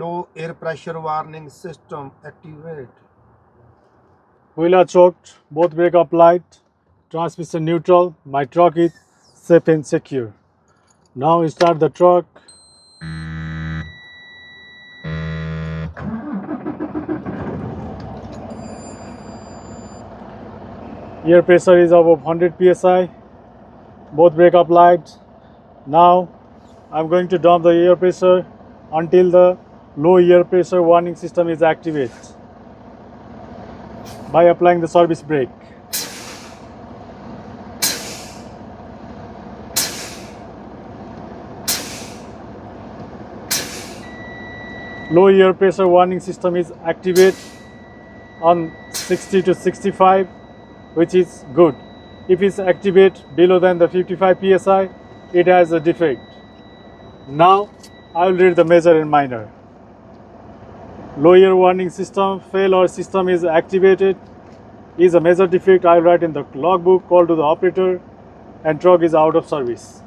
Low air pressure warning system activate. Wheel are choked, both brake applied, transmission neutral, my truck is safe and secure. Now start the truck. Air pressure is above 100 psi, both brake applied. Now I'm going to dump the air pressure until the low air pressure warning system is activated by applying the service brake. Low air pressure warning system is activated on 60 to 65, which is good. If it's activated below than the 55 psi, it has a defect. Now I will read the major and minor. Low air warning system fail or system is activated is a major defect. I will write in the logbook, call to the operator, and truck is out of service.